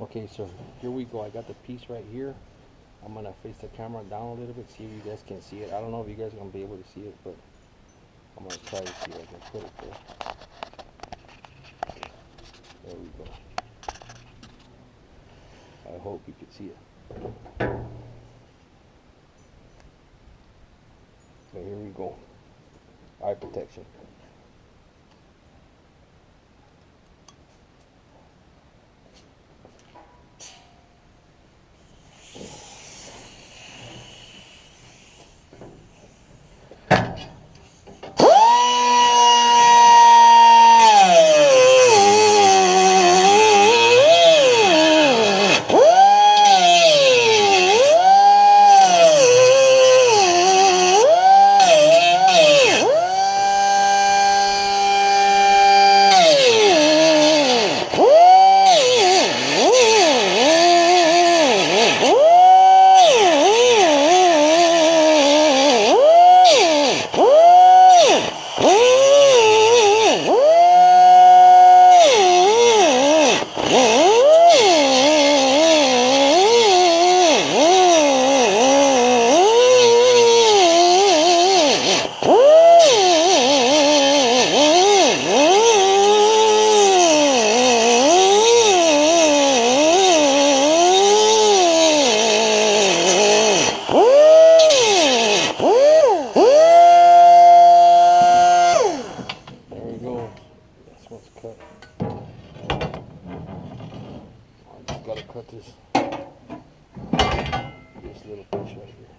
Okay, so here we go. I got the piece right here. I'm gonna face the camera down a little bit, see if you guys can see it. I don't know if you guys are gonna be able to see it, but I'm gonna try to see if I can put it there. There we go. I hope you can see it. So here we go. Eye protection. Cut. I just gotta cut this little piece right here.